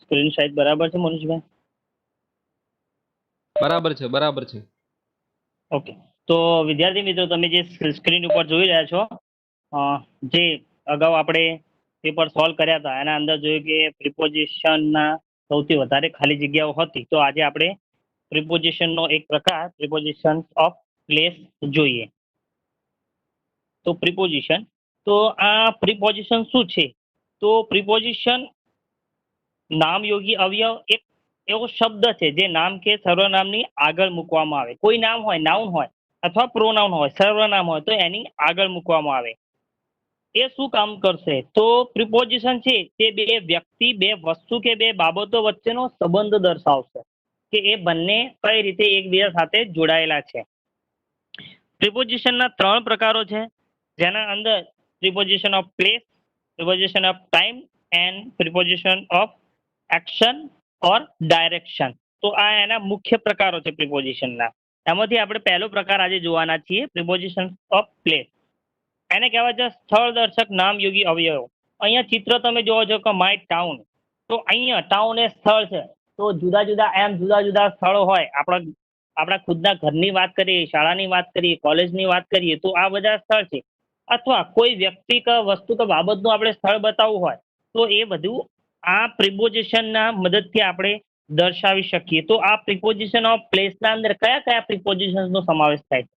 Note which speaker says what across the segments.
Speaker 1: Screen size બરાબર છે મનોજભાઈ?
Speaker 2: બરાબર છે.
Speaker 1: ઓકે, તો વિદ્યાર્થી મિત્રો તમે જે સ્ક્રીન ઉપર જોઈ રહ્યા છો, જે અગાઉ આપણે પેપર સોલ્વ કર્યા હતા એના અંદર જોયું કે પ્રિપોઝિશનના સૌથી વધારે ખાલી જગ્યાઓ હતી. તો આજે આપણે પ્રિપોઝિશનનો એક પ્રકાર પ્રિપોઝિશન ઓફ પ્લેસ જોઈએ. તો પ્રિપોઝિશન, તો આ પ્રિપોઝિશન શું છે? તો પ્રિપોઝિશન નામયોગી અવયવ એક એવો શબ્દ છે જે નામ કે સર્વનામની આગળ મૂકવામાં આવે. કોઈ નામ હોય, નાઉન હોય અથવા પ્રોનાઉન હોય, સર્વનામ હોય તો એની આગળ મૂકવામાં આવે. એ શું કામ કરશે? તો પ્રિપોઝિશન છે તે બે વ્યક્તિ, બે વસ્તુ કે બે બાબતો વચ્ચેનો સંબંધ દર્શાવશે કે એ બંને કઈ રીતે એકબીજા સાથે જોડાયેલા છે. પ્રિપોઝિશનના 3 પ્રકારો છે, જેના અંદર preposition of place, preposition of time and preposition of action or direction. તો આ એના મુખ્ય પ્રકારો છે પ્રિપોઝિશનના. એમાંથી આપણે પહેલો પ્રકાર આજે જોવાના છીએ, પ્રિપોઝિશન ઓફ પ્લેસ. એને કહેવાય છે સ્થળ દર્શક નામયોગી અવયવ. અહીંયા ચિત્ર તમે જોવો છો કે માય ટાઉન. તો અહીંયા ટાઉન એ સ્થળ છે. તો જુદા જુદા સ્થળો હોય. આપણા ખુદના ઘરની વાત કરીએ, શાળાની વાત કરીએ, કોલેજની વાત કરીએ તો આ બધા સ્થળ છે. અથવા કોઈ વ્યક્તિ કે વસ્તુ કે બાબતનું આપણે સ્થળ બતાવવું હોય તો એ બધું આ પ્રિપોઝિશનના મદદથી આપણે દર્શાવી શકીએ. તો આ પ્રિપોઝિશન ઓફ પ્લેસના અંદર કયા કયા પ્રિપોઝિશન્સનો સમાવેશ થાય છે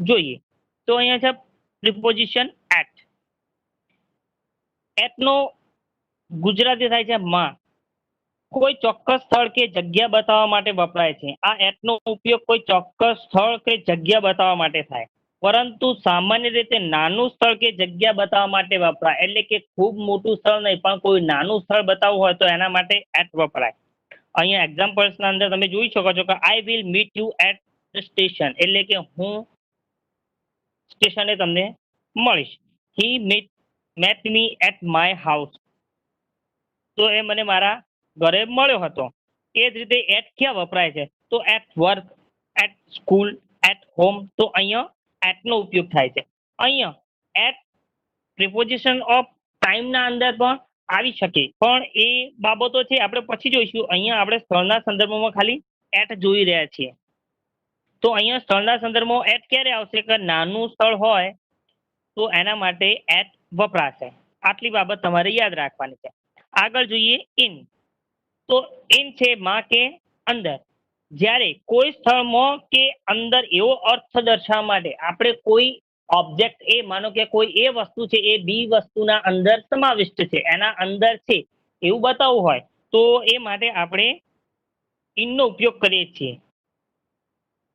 Speaker 1: જોઈએ. તો અહીંયા છે પ્રિપોઝિશન એટ. એટનો ગુજરાતી થાય છે માં. કોઈ ચોક્કસ સ્થળ કે જગ્યા બતાવવા માટે વપરાય છે. આ એટનો ઉપયોગ કોઈ ચોક્કસ સ્થળ કે જગ્યા બતાવવા માટે થાય, પરંતુ સામાન્ય રીતે નાનું સ્થળ કે જગ્યા બતાવવા માટે વપરાય. એટલે કે ખૂબ મોટું સ્થળ નહીં, પણ કોઈ નાનું સ્થળ બતાવવું હોય તો એના માટે એટ વપરાય. અહીંયા એક્ઝામ્પલ્સના અંદર તમે જોઈ શકો છો કે I will meet you at the station. એટલે કે હું સ્ટેશને તમને મળીશ. He met me at my house. તો એ મને મારા ઘરે મળ્યો હતો. એ જ રીતે એટ ક્યાં વપરાય છે? તો at work, at school, at home. તો અહીંયા એટનો ઉપયોગ થાય છે. અહીંયા એટ પ્રિપોઝિશન ઓફ ટાઈમના અંદર પણ આવી શકે, પણ એ બાબતો છે આપણે પછી જોઈશું. અહીંયા આપણે સ્થળના સંદર્ભમાં ખાલી એટ જોઈ રહ્યા છીએ. તો અહીંયા સ્થળના સંદર્ભમાં એટ ક્યારે આવશે કે નાનું સ્થળ હોય તો એના માટે એટ વપરાશે. આટલી બાબત તમારે યાદ રાખવાની છે. આગળ જોઈએ ઇન. તો ઇન છે માં કે અંદર. જ્યારે કોઈ સ્થળમાં કે અંદર એવો અર્થ દર્શાવવા માટે આપણે કોઈ ઓબ્જેક્ટ, એ માનો કે કોઈ એ વસ્તુ છે એ બી વસ્તુના અંદર સમાવિષ્ટ છે, એના અંદર છે એવું બતાવવું હોય તો એ માટે આપણે ઇનનો ઉપયોગ કરીએ છીએ.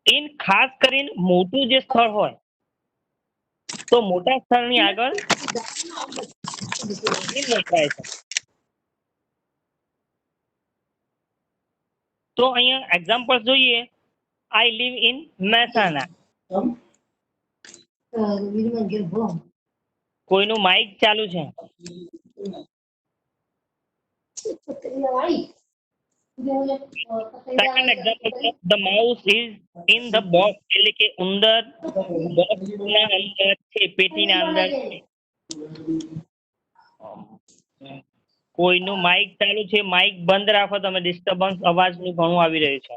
Speaker 1: ઇન ખાસ કરીને મોટું જે સ્થળ હોય તો મોટા સ્થળની આગળ ઇન વપરાય છે. તો અહીંયા એક્ઝામ્પલ જોઈએ. I live in Mehsana. કોઈનું માઇક ચાલુ છે. સેકન્ડ એક્ઝામ્પલ છે the mouse is in the box. એટલે કે ઉંદર બોક્સના અંદર છે, પેટીના અંદર છે. કોઈનું માઇક ચાલુ છે, માઇક બંધ રાખો તમે, ડિસ્ટર્બન્સ અવાજનું ઘણું આવી રહ્યું છે.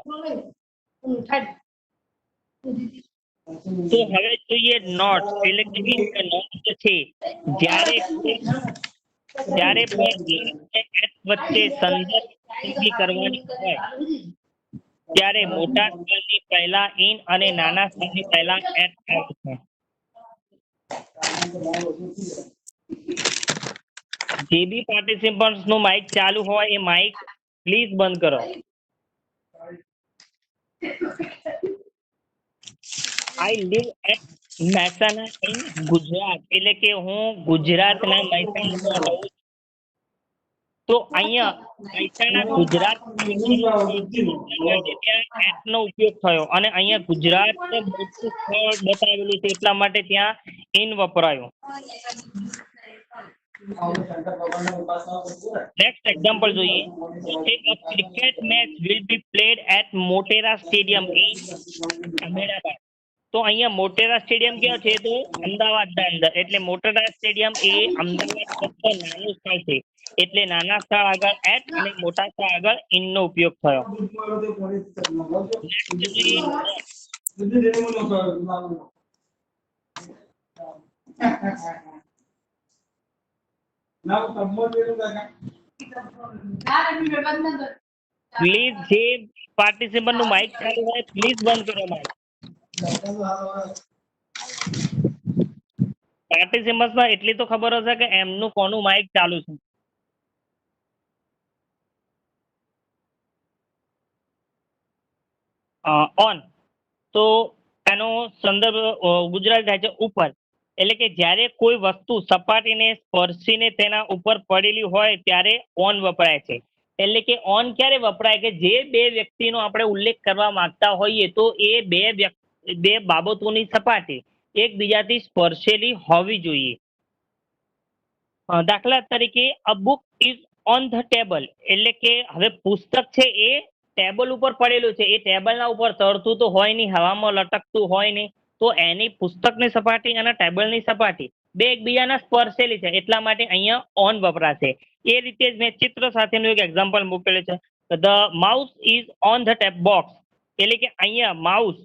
Speaker 1: તો હવે જોઈએ નોટ. એટલે કે નોટ છે જ્યારે પણ વચ્ચે સંદર્ભ કરવાની હોય ત્યારે મોટા સ્થળની પહેલા ઇન અને નાના સ્થળની પહેલા એટ આવે છે. જે બી પાર્ટિસિપન્ટ્સ નું માઇક ચાલુ હોય એ માઇક પ્લીઝ બંધ કરો. I live at Mehsana in Gujarat. એટલે કે હું ગુજરાતના મહેસાણામાં રહું છું. તો અહીંયા મહેસાણા ગુજરાત ત્યાં એટનો ઉપયોગ થયો અને અહીંયા ગુજરાત મોટું સ્થળ બતાવેલું છે એટલા માટે ત્યાં ઇન વપરાયું. નેક્સ્ટ એક્ઝામ્પલ જોઈએ. Cricket match will be played at Motera stadium in Ahmedabad. તો અહીંયા મોટેરા સ્ટેડિયમ ક્યાં છે? તો અમદાવાદના અંદર. એટલે મોટેરા સ્ટેડિયમ એ અમદાવાદ કરતા નાનું સ્થળ છે. એટલે નાના સ્થળ આગળ એટ અને મોટા સ્થળ આગળ ઇન નો ઉપયોગ થયો. Next જોઈએ પ્લીઝ જે પાર્ટિસિપન્ટ નું માઇક ચાલુ હોય પ્લીઝ બંધ કરો માઇક. પાર્ટિસિપન્ટ માં એટલી તો ખબર હશે કે એમનું કોનું માઇક ચાલુ છે. ઓન તો એનો સંદર્ભ ગુજરાતી થાય છે ઉપર, એટલે કે જ્યારે કોઈ વસ્તુ સપાટીને સ્પર્શીને તેના ઉપર પડેલી હોય ત્યારે ઓન વપરાય છે. એટલે કે ઓન ક્યારે વપરાય કે જે બે વ્યક્તિનો આપણે ઉલ્લેખ કરવા માંગતા હોઈએ તો એ બે બાબતોની સપાટી એકબીજાથી સ્પર્શેલી હોવી જોઈએ. દાખલા તરીકે અ book is on the table, એટલે કે હવે પુસ્તક છે એ ટેબલ ઉપર પડેલું છે, એ ટેબલના ઉપર તરતું તો હોય નહીં, હવામાં લટકતું હોય નહીં, તો એની પુસ્તકની સપાટી અને ટેબલની સપાટી બે એકબીજાના સ્પર્શેલી છે, એટલા માટે અહીંયા ઓન વપરાશે. એ રીતે જ મેં ચિત્ર સાથેનું એક એક્ઝામ્પલ મૂકેલું છે, the mouse is on the tape box, એટલે કે અહીંયા માઉસ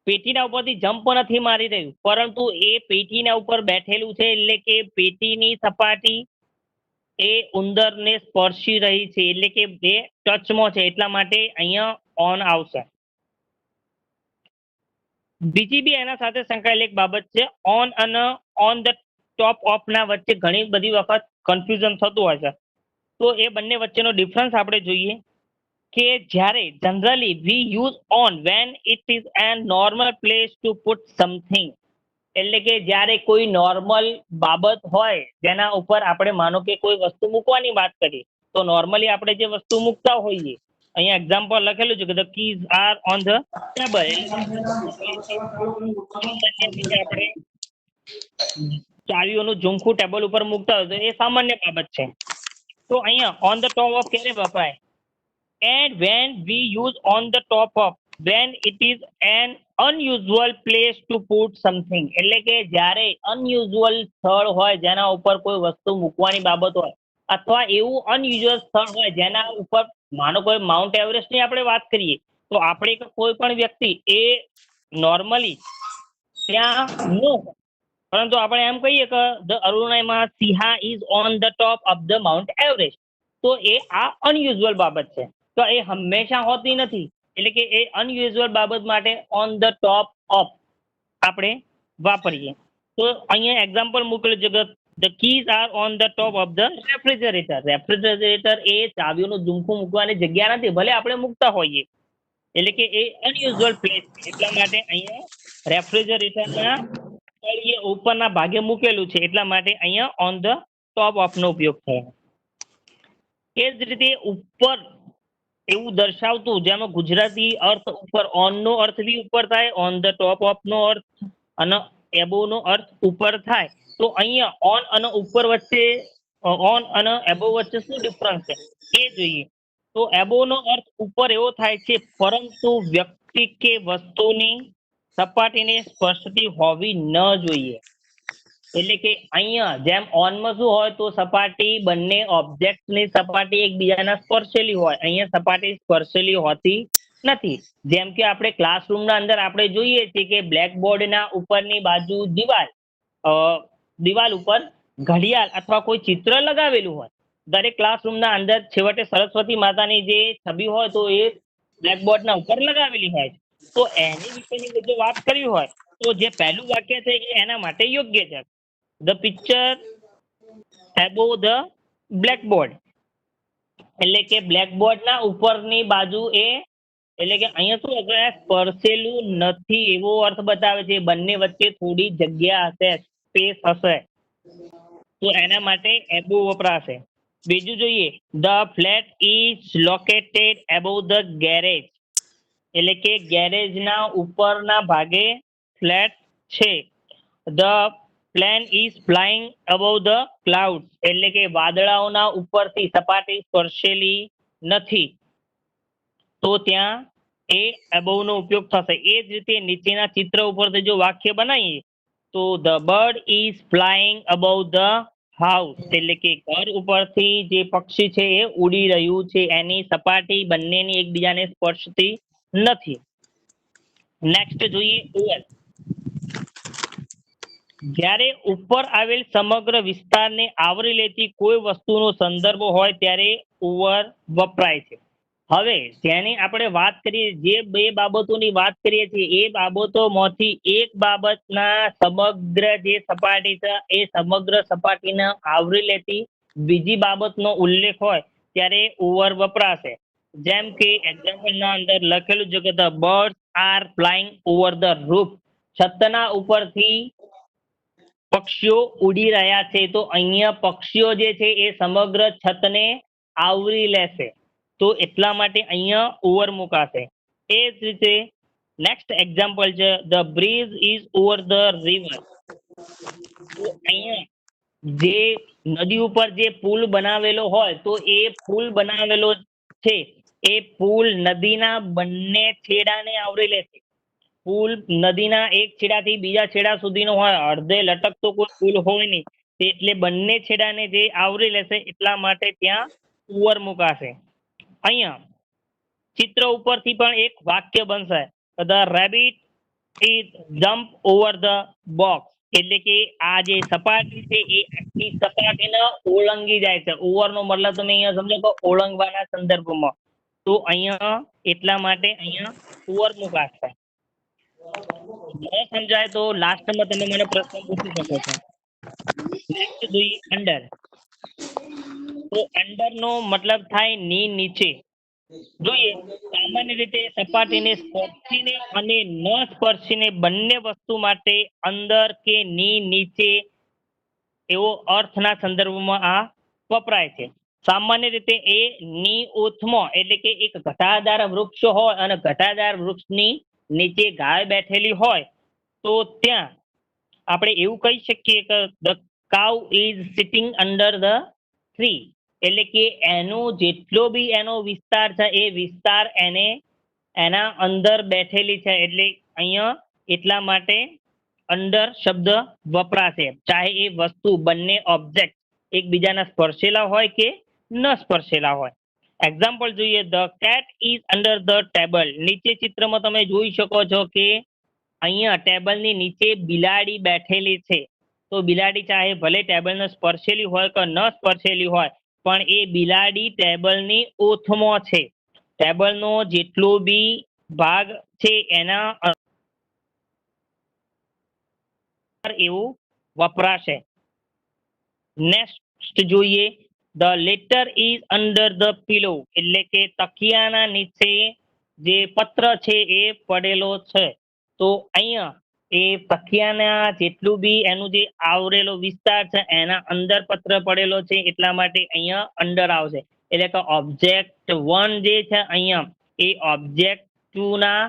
Speaker 1: પેટીના ઉપરથી જમ્પ નથી મારી રહ્યું, પરંતુ એ પેટીના ઉપર બેઠેલું છે, એટલે કે પેટીની સપાટી એ ઉંદરને સ્પર્શી રહી છે, એટલે કે બે ટચમાં છે, એટલા માટે અહીંયા ઓન આવશે. બીજી બી એના સાથે સંકળાયેલી એક બાબત છે, ઓન અને ઓન ધ ટોપ ઓફ ના વચ્ચે ઘણી બધી વખત કન્ફ્યુઝન થતું હોય છે, તો એ બંને વચ્ચેનો ડિફરન્સ આપણે જોઈએ કે જ્યારે generally V use on when it is an normal place two put something, એટલે કે જ્યારે કોઈ નોર્મલ બાબત હોય જેના ઉપર આપણે માનો કે કોઈ વસ્તુ મૂકવાની વાત કરીએ તો નોર્મલી આપણે જે વસ્તુ મૂકતા હોઈએ, અહીંયા એક્ઝામ્પલ લખેલું છે કે the keys are on the table, આપણે ચાવીઓનું ઝુમખું ટેબલ ઉપર મૂકતા હોય તો એ સામાન્ય બાબત છે. તો અહીંયા ઓન ધ ટોપ ઓફ ક્યારે વપરાય? And when we use on the top of, when it is an unusual place to put something, એટલે કે જ્યારે અનયુઝ્યુઅલ સ્થળ હોય જેના ઉપર કોઈ વસ્તુ મૂકવાની બાબત હોય, અથવા એવું અનયુઝ્યુઅલ સ્થળ હોય જેના ઉપર માનો કોઈ માઉન્ટ એવરેસ્ટની આપણે વાત કરીએ તો આપણે કોઈ પણ વ્યક્તિ એ નોર્મલી ત્યાં ન હોય, પરંતુ આપણે એમ કહીએ કે ધ અરુણાઈમાં સિંહા is on the top of the mount Everest, તો એ આ અનયુઝ્યુઅલ બાબત છે, તો એ હંમેશા હોતી નથી, એટલે કે એ અનયુઝ્યુઅલ બાબત માટે ઓન ધ ટોપ ઓફ આપણે વાપરીએ. તો અહીંયા એક્ઝામ્પલ મૂકેલું છે કે the keys are on the top of the refrigerator, refrigerator એ ચાવીઓનું ઝુમખું મૂકવાની જગ્યા નથી, ભલે આપણે મૂકતા હોઈએ, એટલે કે એ અનયુઝ્યુઅલ પ્લેસ, એટલા માટે અહીંયા રેફ્રિજરેટરના તળિયે ઉપરના ભાગે મૂકેલું છે, એટલા માટે અહીંયા ઓન ધ ટોપ ઓફ નો ઉપયોગ થયો. એ જ રીતે ઉપર એવું દર્શાવતું જેમાં ગુજરાતી અર્થ ઉપર ઓન નો અર્થ બી ઉપર થાય, ઓન ધ ટોપ ઓફ નો અર્થ અને એબો નો અર્થ ઉપર થાય, તો અહીંયા ઓન અને ઉપર વચ્ચે ઓન અને એબો વચ્ચે શું ડિફરન્સ છે એ જોઈએ. તો એબો નો અર્થ ઉપર એવો થાય છે, પરંતુ વ્યક્તિ કે વસ્તુની સપાટીને સ્પર્શતી હોવી ન જોઈએ, એટલે કે અહીંયા જેમ ઓનમાં શું હોય તો સપાટી બંને ઓબ્જેક્ટની સપાટી એકબીજાના સ્પર્શેલી હોય, અહીંયા સપાટી સ્પર્શેલી હોતી નથી. જેમ કે આપણે ક્લાસરૂમના અંદર આપણે જોઈએ છીએ કે બ્લેકબોર્ડના ઉપરની બાજુ દિવાલ ઉપર ઘડિયાળ અથવા કોઈ ચિત્ર લગાવેલું હોય, દરેક ક્લાસરૂમના અંદર છેવટે સરસ્વતી માતાની જે છબી હોય તો એ બ્લેકબોર્ડના ઉપર લગાવેલી હોય છે. તો એની વિશેની જો વાત કરવી હોય તો જે પહેલું વાક્ય છે એ એના માટે યોગ્ય છે, the picture above the blackboard, એટલે કે બ્લેકબોર્ડના ઉપરની બાજુ એ, એટલે કે અહીંયા શું હશે સ્પર્શેલું નથી એવો અર્થ બતાવે છે, બંને વચ્ચે થોડી જગ્યા હશે, સ્પેસ હશે, તો એના માટે એબોવ વપરાશે. બીજું જોઈએ, the flat is located above the garage, એટલે કે ગેરેજના ઉપરના ભાગે ફ્લેટ છે. The plane is flying above the cloud, એટલે કે વાદળાઓના ઉપરથી સપાટી સ્પર્શેલી નથી, તો ત્યાં એ અબોવ નો ઉપયોગ થશે. એ જ રીતે નીચેના ચિત્ર ઉપરથી જો વાક્ય બનાવીએ તો the bird is flying above the house એટલે કે ઘર ઉપરથી જે પક્ષી છે એ ઉડી રહ્યું છે, એની સપાટી બંનેની એકબીજાને સ્પર્શતી નથી. નેક્સ્ટ જોઈએ ઓવર. જ્યારે ઉપર આવેલ સમગ્ર વિસ્તારને આવરી લેતી કોઈ વસ્તુનો સંદર્ભ હોય ત્યારે ઓવર વપરાય છે. હવે જેની આપણે વાત કરીએ, જે બે બાબતોની વાત કરીએ છીએ એ બાબતોમાંથી એક બાબતના સમગ્ર જે સપાટી છે એ સમગ્ર સપાટીને આવરી લેતી બીજી બાબતનો ઉલ્લેખ હોય ત્યારે ઓવર વપરાશે. જેમ કે એક્ઝામ્પલના અંદર લખેલું છે કે the birds are flying over the roof, છતના ઉપરથી પક્ષીઓ ઉડી રહ્યા છે. તો અહીંયા પક્ષીઓ જે છે એ સમગ્ર છતને આવરી લેશે, તો એટલા માટે અહીંયા ઓવર મુકાશે. એ જ રીતે નેક્સ્ટ એક્ઝામ્પલ છે the bridge is over the river. તો અહીંયા જે નદી ઉપર જે પુલ બનાવેલો હોય તો એ પુલ બનાવેલો છે એ પુલ નદીના બંને છેડાને આવરી લેશે. પુલ નદીના એક છેડાથી બીજા છેડા સુધીનો હોય, અડધે લટકતો કોઈ પુલ હોય નહીં, એટલે બંને છેડાને જે આવરી લેશે એટલા માટે ત્યાં ઓવર મુકાશે. અહીંયા ચિત્ર ઉપરથી પણ એક વાક્ય બનશે the rabbit is jump over the box, એટલે કે આ જે સપાટી છે એ આખી સપાટીને ઓળંગી જાય છે. ઓવરનો મતલબ તમે અહીંયા સમજો તો ઓળંગવાના સંદર્ભમાં, તો અહીંયા એટલા માટે અહીંયા ઓવર મુકાશે. ન સમજાય તો લાસ્ટમાં તમે મને પ્રશ્ન પૂછી શકો છો. નેક્સ્ટ જોઈએ અંડર. તો અંડર નો મતલબ થાય ની નીચે. જોઈએ સામાન્ય રીતે સપાટીને સ્પર્શીને અને ન સ્પર્શીને બંને વસ્તુ માટે અંદર કે ની નીચે એવો અર્થના સંદર્ભમાં આ વપરાય છે. સામાન્ય રીતે એ ની ઓથમાં એટલે કે એક ઘટાદાર વૃક્ષ હોય અને ઘટાદાર વૃક્ષની નીચે ગાય બેઠેલી હોય તો ત્યાં આપણે એવું કહી શકીએ કે the cow is sitting under the tree, એટલે કે એનો જેટલો બી એનો વિસ્તાર છે એ વિસ્તાર એને એના અંદર બેઠેલી છે. એટલે અહીંયા એટલા માટે અંડર શબ્દ વપરાશે, ચાહે એ વસ્તુ બંને ઓબ્જેક્ટ એકબીજાના સ્પર્શેલા હોય કે ન સ્પર્શેલા હોય. એક્ઝામ્પલ જોઈએ the cat is under the table. નીચે ચિત્રમાં તમે જોઈ શકો છો કે અહીંયા ટેબલની નીચે બિલાડી બેઠેલી છે. તો બિલાડી ચાહે ભલે ટેબલને સ્પર્શેલી હોય કે ન સ્પર્શેલી હોય પણ એ બિલાડી ટેબલની ઓથમાં છે. ટેબલનો જેટલો બી ભાગ છે એના એવું વપરાશે. નેક્સ્ટ જોઈએ the letter is under the pillow, એટલે કે તકિયાના નીચે જે પત્ર છે એ પડેલો છે. તો અહીંયા એ તકિયાના જેટલું બી એનું જે આવરેલો વિસ્તાર છે એના અંદર પત્ર પડેલો છે એટલા માટે અહીંયા અંડર આવશે. એટલે કે ઓબ્જેક્ટ 1 જે છે અહીંયા એ ઓબ્જેક્ટ 2 ના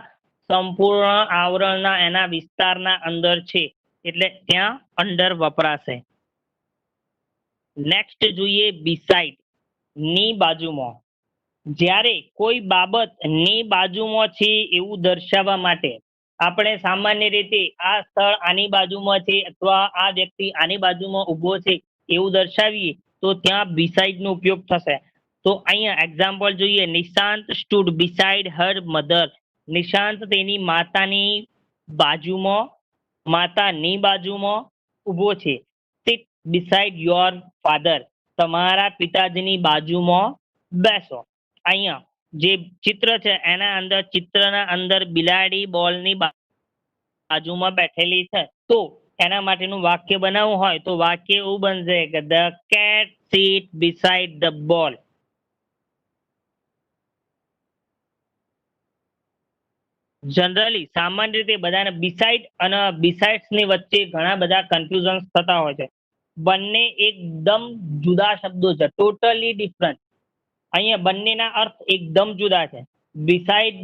Speaker 1: સંપૂર્ણ આવરણના એના વિસ્તારના અંદર છે, એટલે ત્યાં અંડર વપરાશે. નેક્સ્ટ જોઈએ બિસાઇડ, ની બાજુમાં. જ્યારે કોઈ બાબત ની બાજુમાં છે એવું દર્શાવવા માટે આપણે સામાન્ય રીતે આ સ્થળ આની બાજુમાં છે અથવા આ વ્યક્તિ આની બાજુમાં ઊભો છે એવું દર્શાવીએ તો ત્યાં બિસાઇડ નો ઉપયોગ થશે. તો અહીંયા એક્ઝામ્પલ જોઈએ Nishant stood beside her mother. Nishant તેની માતાની બાજુમાં, માતાની બાજુમાં ઊભો છે. સિટ બિસાઇડ યોર ફાધર, તમારા પિતાજીની બાજુમાં બેસો. અહીંયા જે ચિત્ર છે એના અંદર ચિત્રના અંદર બિલાડી બોલની બાજુમાં બેઠેલી છે. તો એના માટેનું વાક્ય બનાવવું હોય તો વાક્ય એવું બનશે કે the cat seat beside the ball. Generally સામાન્ય રીતે બધાને બિસાઇડ અને બિસાઇડ્સ ની વચ્ચે ઘણા બધા કન્ફ્યુઝન થતા હોય છે. બંને એકદમ જુદા શબ્દો છે, ટોટલી ડિફરન્ટ. અહીંયા બંનેના અર્થ એકદમ જુદા છે. બિસાઇડ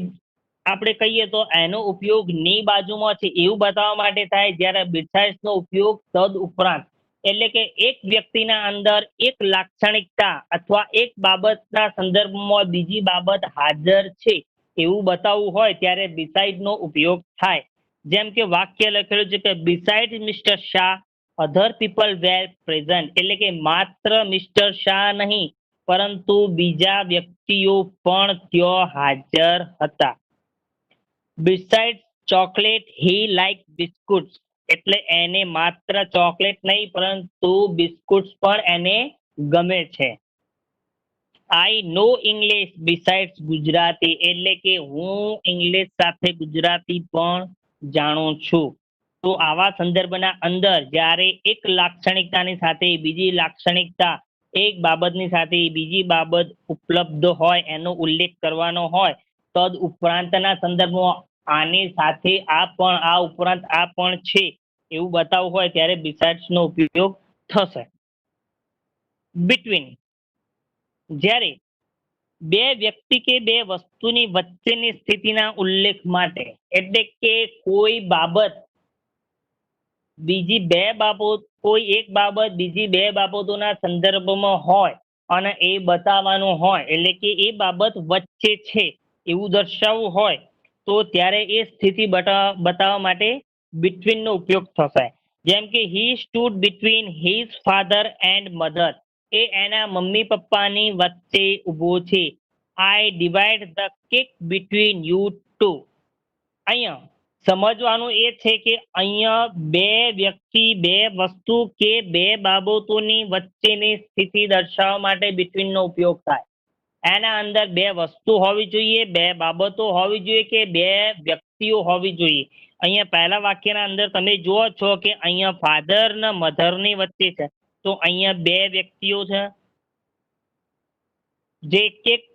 Speaker 1: આપણે કહીએ તો એનો ઉપયોગ ની બાજુમાં છે એવું બતાવવા માટે થાય, જ્યારે બિસાઇડ્સ નો ઉપયોગ તદ ઉપરાંત એટલે કે એક વ્યક્તિના અંદર એક લાક્ષણિકતા અથવા એક બાબતના સંદર્ભમાં બીજી બાબત હાજર છે એવું બતાવવું હોય ત્યારે બિસાઇડ નો ઉપયોગ થાય. જેમ કે વાક્ય લખેલું છે કે beside mister Shah other people were present, એટલે કે માત્ર મિસ્ટર શાહ નહીં પરંતુ બીજા વ્યક્તિઓ પણ ત્યાં હાજર હતા. બિસાઇડ્સ ચોકલેટ હી લાઈક બિસ્કુટ્સ, એટલે એને માત્ર ચોકલેટ નહીં પરંતુ બિસ્કુટ્સ પણ એને ગમે છે. આઈ નો ઇંગ્લિશ બિસાઇડ્સ ગુજરાતી, એટલે કે હું ઇંગ્લિશ સાથે ગુજરાતી પણ જાણું છું. તો આવા સંદર્ભના અંદર જ્યારે એક લાક્ષણિકતાની સાથે બીજી લાક્ષણિકતા, એક બાબતની સાથે બીજી બાબત ઉપલબ્ધ હોય એનો ઉલ્લેખ કરવાનો હોય, તદ ઉપરાંતના સંદર્ભમાં આની સાથે આ ઉપરાંત આ પણ છે એવું બતાવવું હોય ત્યારે besides નો ઉપયોગ થશે. બિટવીન, જ્યારે બે વ્યક્તિ કે બે વસ્તુની વચ્ચેની સ્થિતિના ઉલ્લેખ માટે, એટલે કે કોઈ બાબત બીજી બે બાબત, કોઈ એક બાબત બીજી બે બાબતોના સંદર્ભમાં હોય અને એ બતાવવાનું હોય, એટલે કે એ બાબત વચ્ચે છે એવું દર્શાવવું હોય તો ત્યારે એ સ્થિતિ બતાવવા માટે બિટવીન નો ઉપયોગ થશે. જેમ કે he stood between his father and mother, એ એના મમ્મી પપ્પાની વચ્ચે ઊભો છે. I divide the cake between you two. અહીંયા સમજવાનું એ છે કે અહીંયા બે વ્યક્તિ, બે વસ્તુ કે બે બાબતોની વચ્ચેની સ્થિતિ દર્શાવવા માટે બિટવીન નો ઉપયોગ થાય. એના અંદર બે વસ્તુ હોવી જોઈએ, બે બાબતો હોવી જોઈએ કે બે વ્યક્તિઓ હોવી જોઈએ. અહીંયા પહેલા વાક્યના અંદર તમે જુઓ છો કે અહીંયા ફાધર ને મધર ની વચ્ચે છે, તો અહીંયા બે વ્યક્તિઓ છે. જે કેક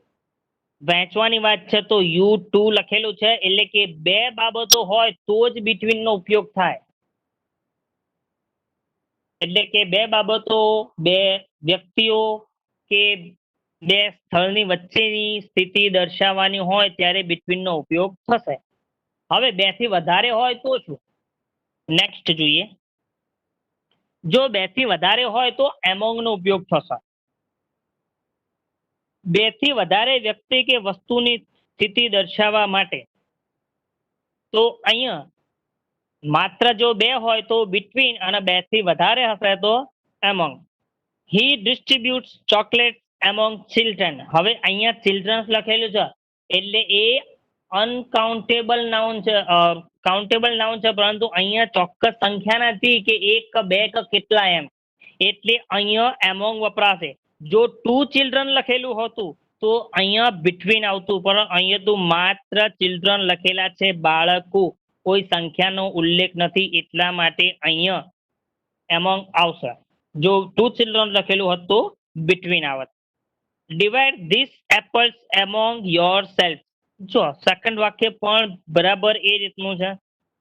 Speaker 1: વહેંચવાની વાત છે તો યુ ટુ લખેલું છે, એટલે કે બે બાબતો હોય તો જ બિટવીન નો ઉપયોગ થાય. એટલે કે બે બાબતો, બે વ્યક્તિઓ કે બે સ્થળની વચ્ચેની સ્થિતિ દર્શાવવાની હોય ત્યારે બિટવીન નો ઉપયોગ થશે. હવે બે થી વધારે હોય તો શું? નેક્સ્ટ જોઈએ. જો બે થી વધારે હોય તો એમોંગ નો ઉપયોગ થશે. બે થી વધારે વ્યક્તિ કે વસ્તુની સ્થિતિ દર્શાવવા માટે, તો અહીંયા માત્ર જો બે હોય તો બિટવીન, અને બે થી વધારે હશે તો એમોંગ. હી ડિસ્ટ્રીબ્યુટ્સ ચોકલેટ એમોંગ ચિલ્ડ્રન. હવે અહીંયા ચિલ્ડ્રન્સ લખેલું છે એટલે એ અનકાઉન્ટેબલ નાઉન છે, કાઉન્ટેબલ નાઉન છે, પરંતુ અહીંયા ચોક્કસ સંખ્યા નથી કે એક બે કે કેટલા એમ, એટલે અહીંયા એમોંગ વપરાશે. જો ટુ ચિલ્ડ્રન લખેલું હતું તો અહીંયા બિટવીન આવતું, પણ અહીંયા તો માત્ર ચિલ્ડ્રન લખેલા છે, બાળકો, કોઈ સંખ્યાનો ઉલ્લેખ નથી, એટલા માટે અહીંયા એમોંગ આવશે. જો ટુ ચિલ્ડ્રન લખેલું હતું તો બિટવીન આવત. Divide this apples among your self. જો સેકન્ડ વાક્ય પણ બરાબર એ રીતનું છે,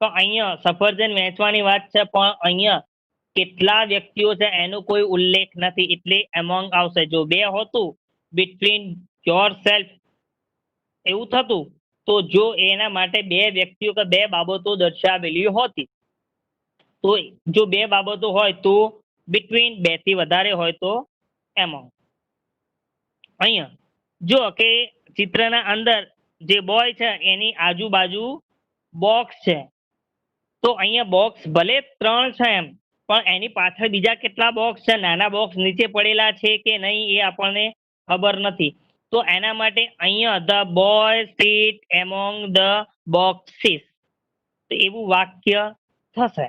Speaker 1: તો અહીંયા સફરજન વહેંચવાની વાત છે, પણ અહીંયા કેટલા વ્યક્તિઓ છે એનો કોઈ ઉલ્લેખ નથી, એટલે એમોંગ આવશે. જો બે હોતું બિટવીન યોર સેલ્ફ એવું થતું તો જો એના માટે બે વ્યક્તિઓ કે બે બાબતો દર્શાવેલી હોતી, તો જો બે બાબતો હોય તો બિટવીન, બે થી વધારે હોય તો એમોંગ. અહીંયા જો કે ચિત્રના અંદર જે બોય છે એની આજુબાજુ બોક્સ છે, તો અહીંયા બોક્સ ભલે 3 છે એમ, પણ એની પાછળ બીજા કેટલા બોક્સ છે, નાના બોક્સ નીચે પડેલા છે કે નહીં એ આપણને ખબર નથી. તો એના માટે અહીંયા the boy seat among the boxes, તો એવું વાક્ય થશે.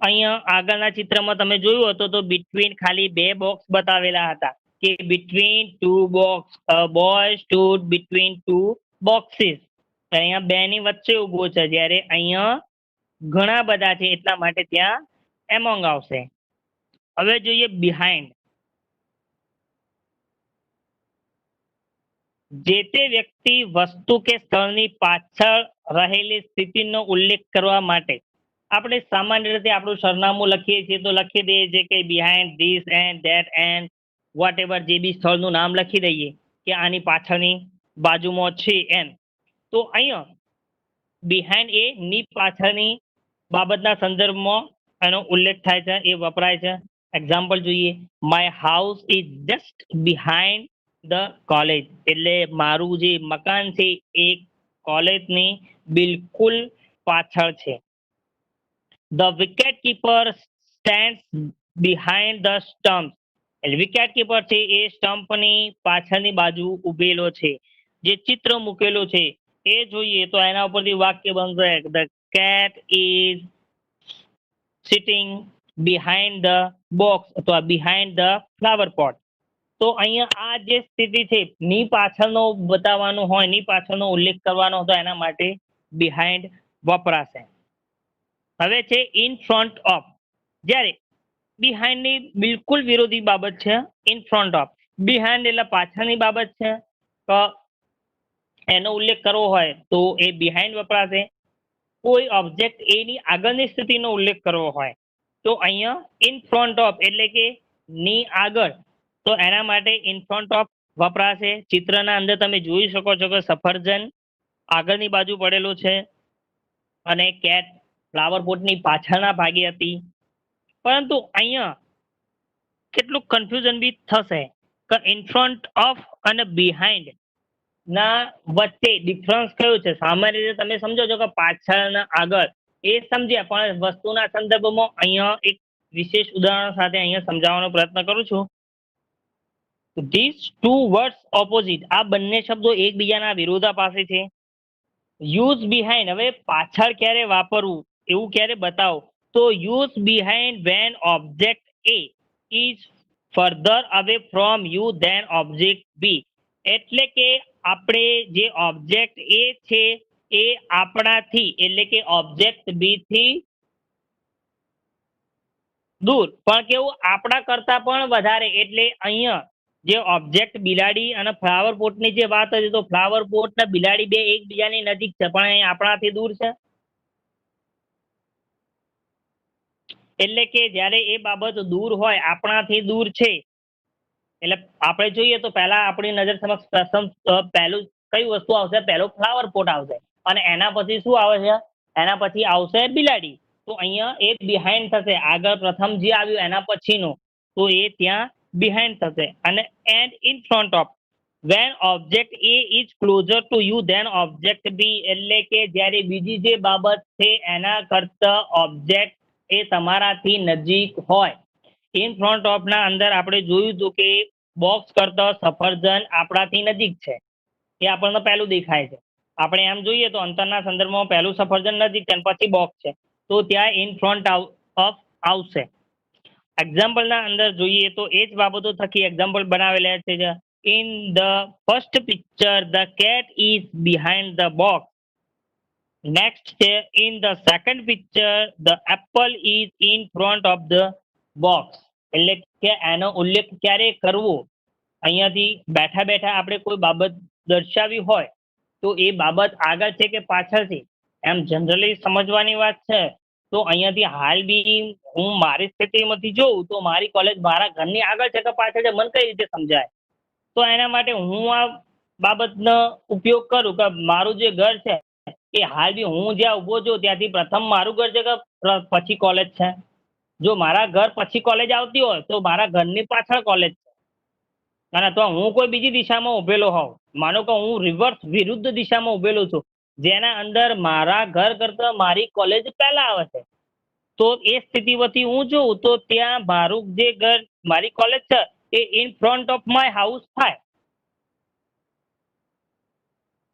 Speaker 1: અહીંયા આગળના ચિત્રમાં તમે જોયું હતું તો બિટવીન ખાલી બે બોક્સ બતાવેલા હતા કે between two box, boy stood between two boxes. અહીંયા બે ની વચ્ચે ઊભો છે, જ્યારે અહીંયા ઘણા બધા છે એટલા માટે ત્યાં એમોંગ આવશે. હવે જોઈએ બિહાઇન્ડ. જે તે વ્યક્તિ, વસ્તુ કે સ્થળની પાછળ રહેલી સ્થિતિનો ઉલ્લેખ કરવા માટે આપણે સામાન્ય રીતે આપણું સરનામું લખીએ છીએ તો લખી દઈએ છીએ કે behind this and that and what ever, જે બી સ્થળનું નામ લખી દઈએ કે આની પાછળની બાજુમાં છે એમ. તો અહીંયા બિહાઇન્ડ એ ની પાછળની બાબતના સંદર્ભમાં એનો ઉલ્લેખ થાય છે, એ વપરાય છે. એક્ઝામ્પલ જોઈએ. My house is just behind the college, એટલે મારું જે મકાન છે એ કોલેજની બિલકુલ પાછળ છે. The wicket keeper stands behind the stump. એટલે વિકેટ કીપર છે એ સ્ટમ્પની પાછળની બાજુ ઉભેલો છે. જે ચિત્ર મૂકેલું છે એ જોઈએ તો એના ઉપરથી વાક્ય બનશે the cat is sitting behind the box અથવા બિહાઇન્ડ ધ ફ્લાવર પોટ. તો અહીંયા આ જે સ્થિતિ છે ની પાછળનો બતાવવાનું હોય, ની પાછળનો ઉલ્લેખ કરવાનો હતો, એના માટે બિહાઇન્ડ વપરાશે. હવે છે ઇન ફ્રન્ટ ઓફ. જ્યારે બિહાઇન્ડની બિલકુલ વિરોધી બાબત છે ઇન ફ્રન્ટ ઓફ. બિહાઇન્ડ એટલે પાછળની બાબત છે, તો એનો ઉલ્લેખ કરવો હોય તો એ બિહાઇન્ડ વપરાશે. કોઈ ઓબ્જેક્ટ એની આગળની સ્થિતિનો ઉલ્લેખ કરવો હોય તો અહીંયા ઇન ફ્રન્ટ ઓફ એટલે કે ની આગળ, તો એના માટે ઇન ફ્રન્ટ ઓફ વપરાશે. ચિત્રના અંદર તમે જોઈ શકો છો કે સફરજન આગળની બાજુ પડેલું છે અને કેટ ફ્લાવર પોટની પાછળના ભાગે હતી. પરંતુ અહીંયા કેટલું કન્ફ્યુઝન બી થશે કે ઇન ફ્રન્ટ ઓફ અને બિહાઇન્ડ ના વચ્ચે ડિફરન્સ કયું છે. સામાન્ય રીતે તમે સમજો છો કે પાછળ આગળ એ સમજ્યા, પણ વસ્તુના સંદર્ભમાં અહીંયા એક વિશેષ ઉદાહરણ સાથે અહીંયા સમજાવવાનો પ્રયત્ન કરું છું. ધીસ ટુ વર્ડ્સ ઓપોઝિટ, આ બંને શબ્દો એકબીજાના વિરોધાભાસી છે. યુઝ બિહાઇન્ડ, હવે પાછળ ક્યારે વાપરવું એવું ક્યારે બતાવો તો use behind when object a is farther away from you then object b. એટલે કે આપણે જે ઓબ્જેક્ટ એ છે એ આપણાથી એટલે કે ઓબ્જેક્ટ બી થી દૂર, પણ કેવું આપણા કરતા પણ વધારે. એટલે અહીંયા જે ઓબ્જેક્ટ બિલાડી અને ફ્લાવર પોટની જે વાત હતી તો ફ્લાવર પોટ ને બિલાડી બે એકબીજાની નજીક છે પણ અહીં આપણાથી દૂર છે. એટલે કે જ્યારે એ બાબત દૂર હોય, આપણાથી દૂર છે, એટલે આપણે જોઈએ તો પહેલા આપણી નજર સમક્ષ પ્રથમ પહેલું કઈ વસ્તુ આવશે, પહેલું ફ્લાવર પોટ આવશે અને એના પછી શું આવે છે, એના પછી આવશે બિલાડી. તો અહીંયા એ બિહાઇન્ડ થશે. આગળ પ્રથમ જે આવ્યું એના પછીનું, તો એ ત્યાં બિહાઇન્ડ થશે. અને and in front of when object a is closer to you then object b. એટલે કે જ્યારે બીજી જે બાબત છે એના કરતા ઓબ્જેક્ટ એ તમારાથી નજીક હોય. ઇન ફ્રન્ટ ઓફ ના અંદર આપણે જોયું હતું કે બોક્સ કરતા સફરજન આપણાથી નજીક છે, એ આપણને પહેલું દેખાય છે. આપણે એમ જોઈએ તો અંતરના સંદર્ભમાં પહેલું સફરજન નજીક છે પછી બોક્સ છે, તો ત્યાં ઇન ફ્રન્ટ ઓફ આવશે. એક્ઝામ્પલના અંદર જોઈએ તો એ જ બાબતો થકી એક્ઝામ્પલ બનાવેલા છે. In the first picture the cat is behind the box. Next છે in the second picture the apple is in front of the box. એટલે કે એનો ઉલ્લેખ ક્યારે કરવો, અહીંયાથી બેઠા બેઠા આપણે કોઈ બાબત દર્શાવી હોય તો એ બાબત આગળ છે કે પાછળ છે એમ જનરલી સમજવાની વાત છે. તો અહીંયાથી હાલ બી હું મારી સ્થિતિમાંથી જોઉં તો મારી કોલેજ મારા ઘરની આગળ છે કે પાછળ છે મને કઈ રીતે સમજાય. તો એના માટે હું આ બાબતનો ઉપયોગ કરું કે મારું જે ઘર છે એ હાલ બી હું જ્યાં ઊભો છું ત્યાંથી પ્રથમ મારું ઘર છે કે પછી કોલેજ છે. જો મારા ઘર પછી કોલેજ આવતી હોય તો મારા ઘરની પાછળ કોલેજ છે, અને તો હું કોઈ બીજી દિશામાં ઉભેલો હોઉં, માનો કે હું રિવર્સ વિરુદ્ધ દિશામાં ઉભેલો છું જેના અંદર મારા ઘર કરતા મારી કોલેજ પહેલા આવે છે, તો એ સ્થિતિમાંથી હું જોઉં તો ત્યાં મારું જે ઘર મારી કોલેજ છે એ in front of my house થાય.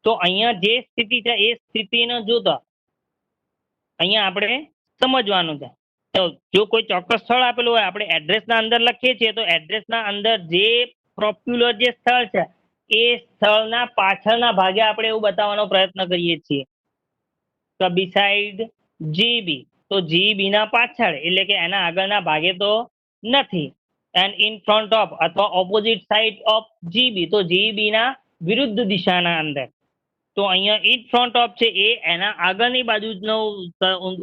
Speaker 1: તો અહીંયા જે સ્થિતિ છે એ સ્થિતિને જોતા અહીંયા આપણે સમજવાનું છે. તો જો કોઈ ચોક્કસ સ્થળ આપેલું હોય, આપણે એડ્રેસના અંદર લખીએ છીએ તો એડ્રેસના અંદર જે પોપ્યુલર જે સ્થળ છે એ સ્થળના પાછળના ભાગે આપણે એવું બતાવવાનો પ્રયત્ન કરીએ છીએ કે બિસાઇડ જીબી. તો જીબી ના પાછળ એટલે કે એના આગળના ભાગે તો નથી. એન્ડ ઇન ફ્રન્ટ ઓફ અથવા ઓપોઝિટ સાઇડ ઓફ જીબી, તો જીબી ના વિરુદ્ધ દિશાના અંદર. તો અહીંયા ઇન ફ્રન્ટ ઓફ છે એ એના આગળની બાજુનો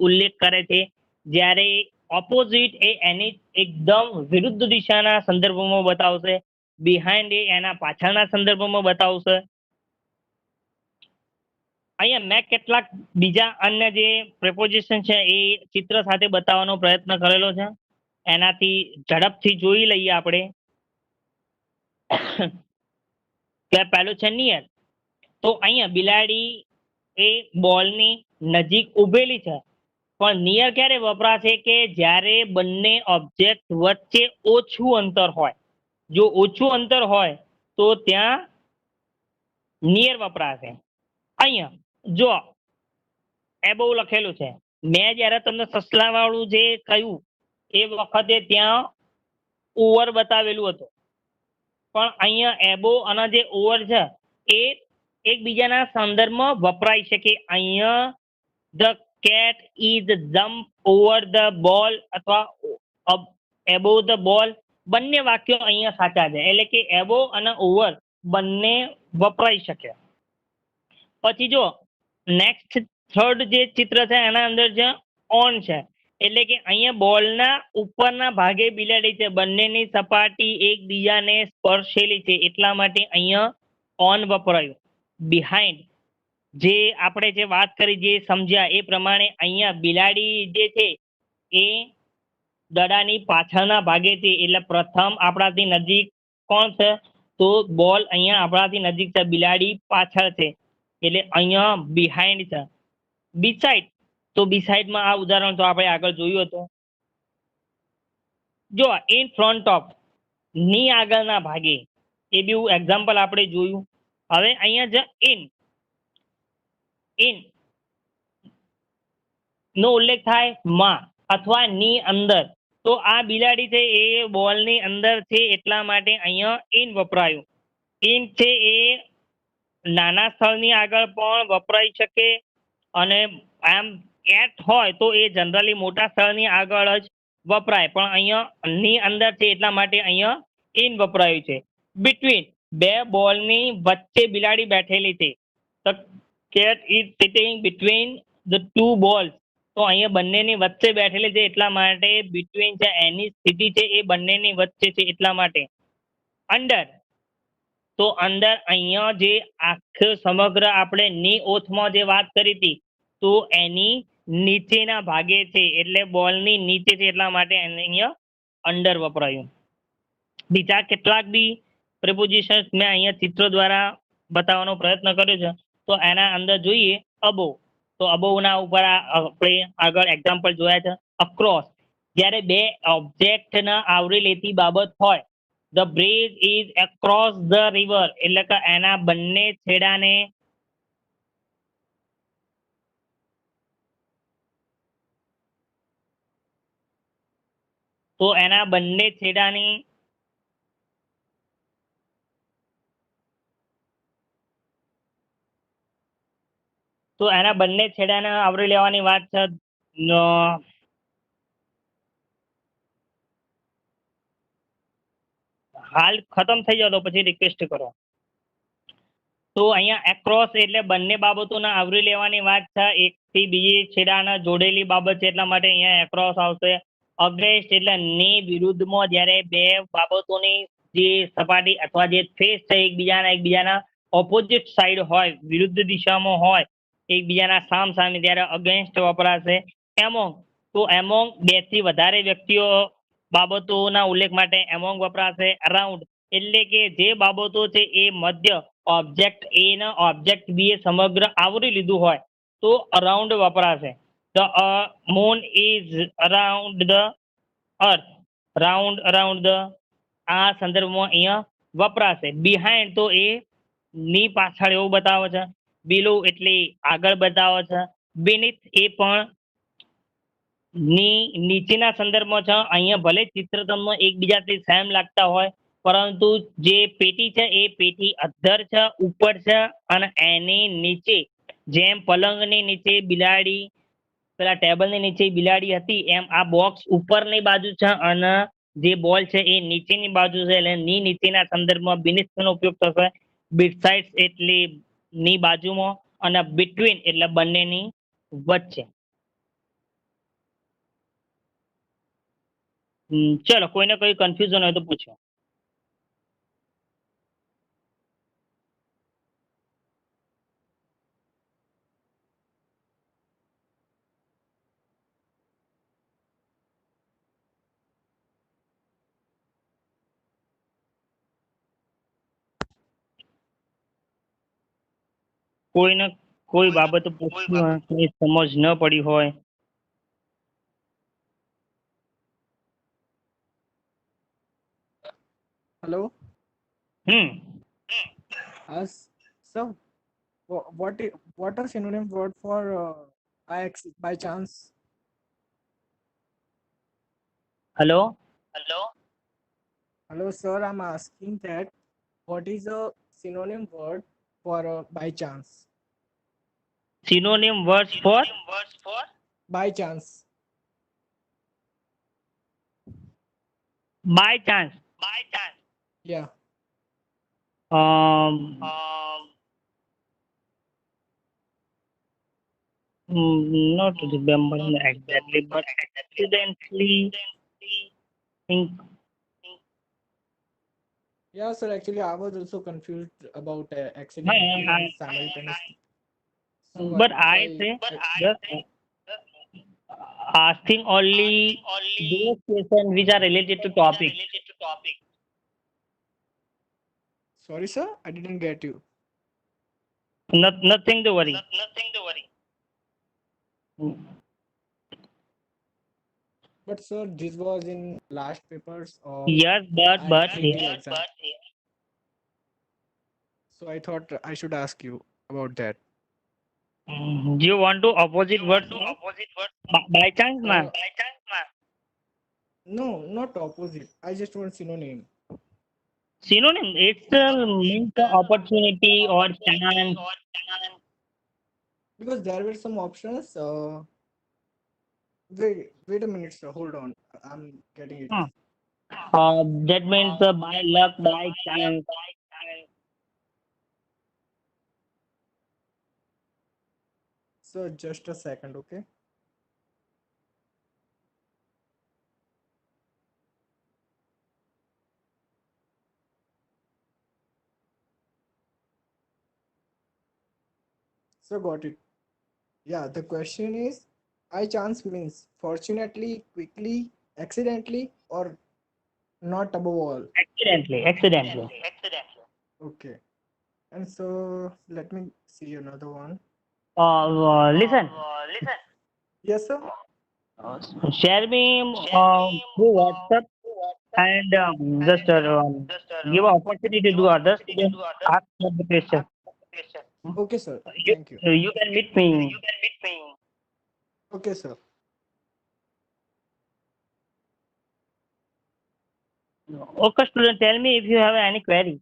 Speaker 1: ઉલ્લેખ કરે છે, જ્યારે ઓપોઝિટ એ એની એકદમ વિરુદ્ધ દિશાના સંદર્ભમાં બતાવશે. બિહાઇન્ડ એ એના પાછળના સંદર્ભમાં બતાવશે. અહીંયા મેં કેટલાક બીજા અન્ય જે પ્રેપોઝિશન છે એ ચિત્ર સાથે બતાવવાનો પ્રયત્ન કરેલો છે, એનાથી ઝડપથી જોઈ લઈએ આપણે. કે પહેલું છે નિયર. તો અહીંયા બિલાડી એ બોલની નજીક ઉભેલી છે પણ નિયર ક્યારે વપરાશે કે જ્યારે બંને ઓબ્જેક્ટ વચ્ચે ઓછું અંતર હોય. જો ઓછું અંતર હોય તો ત્યાં નિયર વપરાશે. અહીંયા જો એબોવ લખેલું છે. મેં જ્યારે તમને સસલા વાળું જે કહ્યું એ વખતે ત્યાં ઓવર બતાવેલું હતું, પણ અહીંયા એબો અને જે ઓવર છે એ એકબીજાના સંદર્ભમાં વપરાય છે કે અહીંયા the cat is jump over the ball અથવા એબો ધ બોલ, બંને વાક્યો અહીંયા સાચા છે. એટલે કે એબો અને ઓવર બંને વપરાઈ શકે. પછી જો નેક્સ્ટ થર્ડ જે ચિત્ર છે એના અંદર જે ઓન છે, એટલે કે અહીંયા બોલના ઉપરના ભાગે બિલાડી છે, બંનેની સપાટી એકબીજાને સ્પર્શેલી છે એટલા માટે અહીંયા ઓન વપરાયું. બિહાઇન્ડ જે આપણે જે વાત કરી જે સમજ્યા એ પ્રમાણે અહીંયા બિલાડી જે છે એ દડાની પાછળના ભાગે છે. એટલે પ્રથમ આપણાથી નજીક કોણ છે તો બોલ અહીંયા આપણાથી નજીક છે, બિલાડી પાછળ છે એટલે અહીંયા બિહાઇન્ડ છે. બિસાઇડ તો બિસાઇડમાં આ ઉદાહરણ તો આપણે આગળ જોયું હતું. જો ઇન ફ્રન્ટ ઓફ ની આગળના ભાગે એ બી એક્ઝામ્પલ આપણે જોયું. હવે અહીંયા જે ઇન નો ઉલ્લેખ થાય માં અથવા ની અંદર, તો આ બિલાડી છે એ બોલની અંદર છે એટલા માટે અહીંયા ઇન વપરાયું. ઇન છે એ નાના સ્થળની આગળ પણ વપરાઈ શકે અને આમ એટ હોય તો એ જનરલી મોટા સ્થળની આગળ જ વપરાય, પણ અહીંયા ની અંદર છે એટલા માટે અહીંયા ઇન વપરાયું છે. બિટવીન બે બોલની વચ્ચે બિલાડી બેઠેલી છે. The cat is sitting between the two balls, તો અહીંયા બંનેની વચ્ચે બેઠેલી છે એટલા માટે બિટવીન છે, એની સ્થિતિ છે એ બંનેની વચ્ચે છે એટલા માટે. અંડર તો અંદર અહીંયા જે આખું સમગ્ર આપણે ની ઓથમાં જે વાત કરી હતી તો એની નીચેના ભાગે છે એટલે બોલની નીચે છે એટલા માટે અહીંયા અંડર વપરાયું. બીજા કેટલાક બી પ્રિપોઝિશન્સ મેં અહીંયા ચિત્રો દ્વારા બતાવવાનો પ્રયત્ન કર્યો છે. તો એના અંદર જોઈએ અબો, તો અબોના ઉપર આપણે આગળ એક્ઝામ્પલ જોયા છે. અક્રોસ જ્યારે બે ઓબ્જેક્ટના આવરી લેતી બાબત હોય. The bridge is across the river, એટલે કે એના બંને છેડાને તો એના બંને છેડાની તો એના બંને છેડાને આવરી લેવાની વાત છે. હાલ ખતમ થઈ જાવ તો પછી રિક્વેસ્ટ કરો. તો અહીંયા એક્રોસ એટલે બંને બાબતોના આવરી લેવાની વાત છે, એક થી બીજી છેડાના જોડેલી બાબત છે એટલા માટે અહીંયા એક્રોસ આવશે. અગ્રેસ્ટ એટલે ની વિરુદ્ધમાં જ્યારે બે બાબતોની જે સપાટી અથવા જે ફેસ છે એકબીજાના ઓપોઝિટ સાઈડ હોય, વિરુદ્ધ દિશામાં હોય, એકબીજાના સામ સામે, ત્યારે અગેન્સ્ટ વપરાશે. એમોંગ તો એમોંગ બે થી વધારે વ્યક્તિઓ બાબતોના ઉલ્લેખ માટે એમોંગ વપરાશે. અરાઉન્ડ એટલે કે જે બાબતો છે એ મધ્ય ઓબ્જેક્ટ એ ના ઓબ્જેક્ટ બી એ સમગ્ર આવરી લીધું હોય તો અરાઉન્ડ વપરાશે. The moon is around the earth, round around the આ સંદર્ભમાં અહીંયા વપરાશે. બિહાઇન્ડ તો એ ની પાછળ એવું બતાવે છે. બિલો એટલે આગળ બતાવે છે. બીનીથ એ પણ ની નીચેના સંદર્ભમાં છે. અહીંયા ભલે ચિત્ર તમને એકબીજાથી સેમ લાગતા હોય પરંતુ જે પેટી છે એ પેટી અધ્ધર છે, ઉપર છે, અને એની નીચે જેમ પલંગની નીચે બિલાડી પેલા ટેબલની નીચે બિલાડી હતી એમ આ બોક્સ ઉપરની બાજુ છે અને જે બોલ છે એ નીચેની બાજુ છે. એટલે ની નીચેના સંદર્ભમાં બિનિથ નો ઉપયોગ થશે. બિસાઇડ્સ એટલે ની બાજુમાં અને બિટવીન એટલે બંનેની વચ્ચે. ચલો કોઈને કોઈ કન્ફ્યુઝન હોય તો પૂછો. કોઈને કોઈ બાબત પૂછવી હોય, કોઈ સમજ ન પડી હોય
Speaker 2: Hello.
Speaker 1: Hmm.
Speaker 2: Us. So, what are synonym word for by chance?
Speaker 1: Hello.
Speaker 2: Hello, sir. I'm asking that what is a synonym word for by chance?
Speaker 1: Synonym words for
Speaker 2: By chance.
Speaker 1: by chance.
Speaker 2: Yeah.
Speaker 1: Um. Not remembering exactly, but accidentally think.
Speaker 2: Yeah, sir. Actually, I was also confused about accidentally
Speaker 1: I,
Speaker 2: and simultaneously.
Speaker 1: but I say just asking only those questions which are related to topic.
Speaker 2: Sorry, sir. I didn't get you.
Speaker 1: Nothing to worry.
Speaker 2: But sir, this was in last papers of
Speaker 1: Yes, but
Speaker 2: IIT
Speaker 1: yeah.
Speaker 2: exam. So I thought I should ask you about that.
Speaker 1: Do you want to opposite words now? By chance, na?
Speaker 2: Uh, no, not opposite. I just want synonym
Speaker 1: Synonym. It's means opportunity or chance.
Speaker 2: because there were some options. Wait a minute, sir. Hold on. I'm getting it.
Speaker 1: Hmm. That means by luck, by chance.
Speaker 2: So just a second, okay? So got it. Yeah, the question is, I chance means fortunately, quickly, accidentally, or not above all.
Speaker 1: Accidentally.
Speaker 2: Okay. And so let me see another one.
Speaker 1: Listen.
Speaker 2: Yes, sir.
Speaker 1: Share me through WhatsApp and just give opportunity to others to ask the question.
Speaker 2: Okay, sir.
Speaker 1: You,
Speaker 2: Thank you.
Speaker 1: you can meet me.
Speaker 2: Okay, sir.
Speaker 1: Okay, student, tell me if you have any query.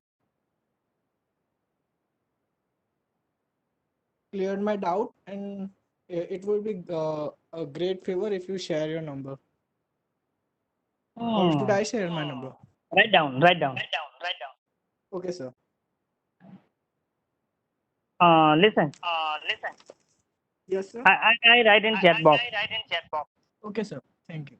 Speaker 2: Cleared my doubt, and it would be a great favor if you share your number. Or should
Speaker 1: Hmm.
Speaker 2: I share my number?
Speaker 1: Write down, write down.
Speaker 2: Okay, sir.
Speaker 1: Listen,
Speaker 2: Yes, sir.
Speaker 1: I write in chat box.
Speaker 2: Okay, sir. Thank you.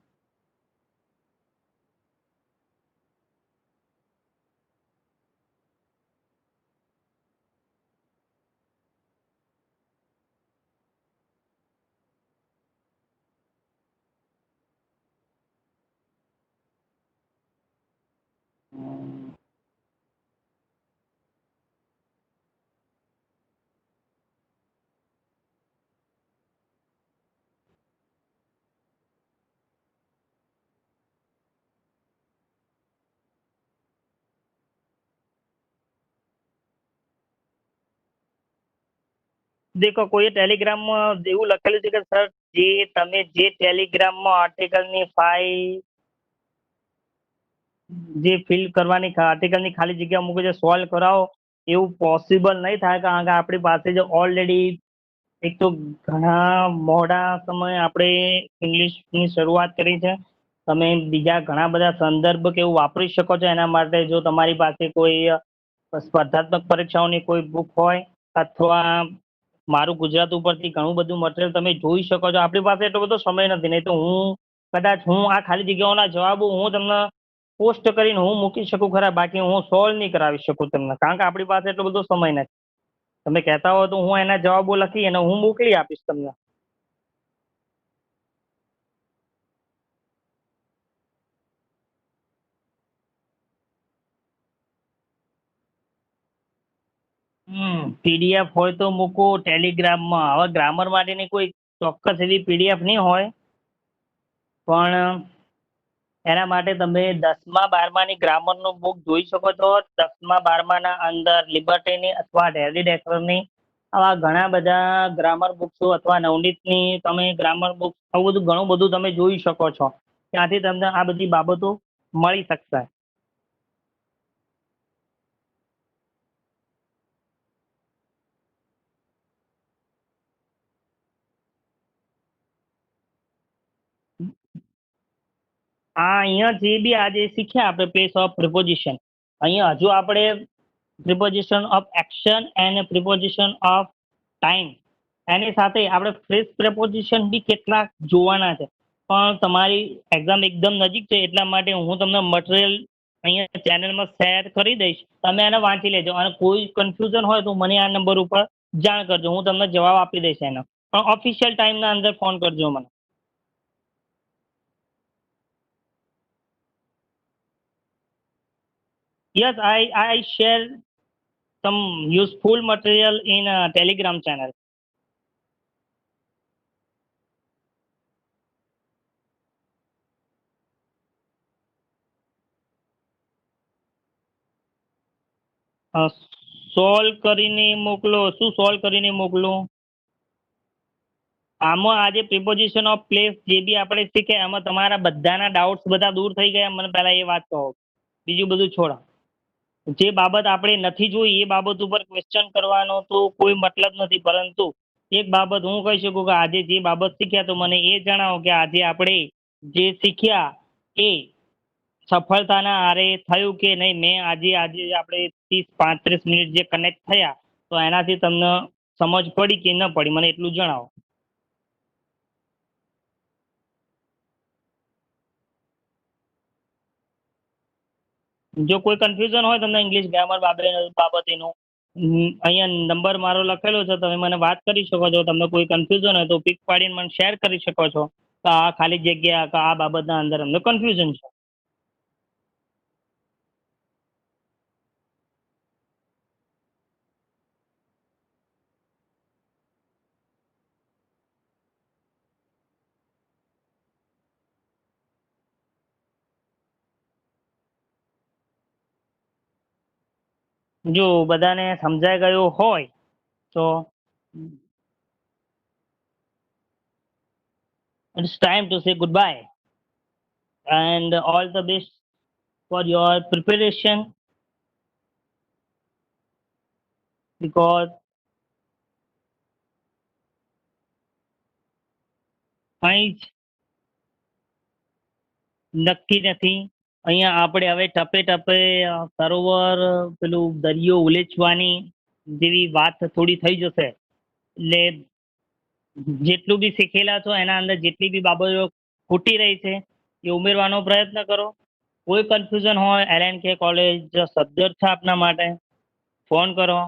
Speaker 1: દેખો કોઈએ ટેલિગ્રામમાં એવું લખેલું છે કે sir જે તમે જે ટેલિગ્રામમાં આર્ટિકલની file જે ફિલ કરવાની આર્ટિકલની ખાલી જગ્યા મૂકે છે સોલ્વ કરાવો એવું પોસિબલ નહીં થાય કારણ કે આપણી પાસે જે ઓલરેડી એક તો ઘણા મોડા સમયે આપણે ઇંગ્લિશની શરૂઆત કરી છે તમે બીજા ઘણા બધા સંદર્ભ કે એવું વાપરી શકો છો એના માટે જો તમારી પાસે કોઈ સ્પર્ધાત્મક પરીક્ષાઓની કોઈ બુક હોય અથવા મારું ગુજરાત ઉપરથી ઘણું બધું મટીરિયલ તમે જોઈ શકો છો આપણી પાસે એટલો બધો સમય નથી નહીં તો કદાચ હું આ ખાલી જગ્યાઓના જવાબો હું તમને પોસ્ટ કરીને હું મૂકી શકું ખરા બાકી હું સોલ્વ નહીં કરાવી શકું તમને કારણ કે આપણી પાસે એટલો બધો સમય નથી તમે કહેતા હો તો હું એના જવાબો લખી અને હું મોકલી આપીશ તમને પીડીએફ હોય તો મૂકો ટેલિગ્રામમાં હવે ગ્રામર માટેની કોઈ ચોક્કસ એવી પીડીએફ નહીં હોય પણ એના માટે તમે 10મા 12માની ગ્રામરનો બુક જોઈ શકો છો. 10મા 12માના અંદર લિબર્ટીની અથવા ડેવિડ ડેકરની આવા ઘણા બધા ગ્રામર બુક્સો અથવા નવનીતની તમે ગ્રામર બુક આવું બધું ઘણું બધું તમે જોઈ શકો છો. ત્યાંથી તમને આ બધી બાબતો મળી શકશે. અહીંયા જે બી આજે શીખ્યા આપણે પ્લેસ ઓફ પ્રિપોઝિશન, અહીંયા હજુ આપણે preposition of action and preposition of time એની સાથે આપણે ફ્રેશ પ્રિપોઝિશન બી કેટલાક જોવાના છે. પણ તમારી એક્ઝામ એકદમ નજીક છે એટલા માટે હું તમને મટીરિયલ અહીંયા ચેનલમાં શેર કરી દઈશ. તમે એને વાંચી લેજો અને કોઈ કન્ફ્યુઝન હોય તો મને આ નંબર ઉપર જાણ કરજો, હું તમને જવાબ આપી દઈશ એનો. પણ ઓફિશિયલ ટાઈમના અંદર ફોન કરજો મને. Yes, I share some useful material in a Telegram channel. Solve કરીને મોકલો. શું સોલ્વ કરીને મોકલું? આમાં આજે પ્રિપોઝિશન ઓફ પ્લેસ જે બી આપણે શીખ્યા એમાં તમારા બધાના ડાઉટ્સ બધા દૂર થઈ ગયા? મને પહેલા એ વાત કહો, બીજું બધું છોડા. જે બાબત આપણે નથી જોઈ એ બાબત ઉપર ક્વેશ્ચન કરવાનો તો કોઈ મતલબ નથી, પરંતુ એક બાબત હું કહી શકું કે આજે જે બાબત શીખ્યા તો મને એ જણાવો કે આજે આપણે જે શીખ્યા એ સફળતાના આરે થયું કે નહીં. મેં આજે આપણે 30-35 મિનિટ જે કનેક્ટ થયા તો એનાથી તમને સમજ પડી કે ન પડી, મને એટલું જણાવો. જો કોઈ કન્ફ્યુઝન હોય તમને ઇંગ્લિશ ગ્રામર બાબતેનો, અહીંયા નંબર મારો લખેલો છે, તમે મને વાત કરી શકો છો. તમને કોઈ કન્ફ્યુઝન હોય તો પિક પાડીને મને શેર કરી શકો છો કે આ ખાલી જગ્યા કે આ બાબતના અંદર અમને કન્ફ્યુઝન છે. જો બધાને સમજાઈ ગયું હોય તો it's time to say goodbye and all the best for your preparation, because કંઈ જ નક્કી નથી. અહીંયા આપણે હવે ટપે ટપે સરોવર પેલું દરિયો ઉલેચવાની જેવી વાત થોડી થઈ જશે. એટલે જેટલું બી શીખેલા છો એના અંદર જેટલી બી બાબતો ખૂટી રહી છે એ ઉમેરવાનો પ્રયત્ન કરો. કોઈ કન્ફ્યુઝન હોય LNK કોલેજ સદ્ધર છે આપના માટે, ફોન કરો.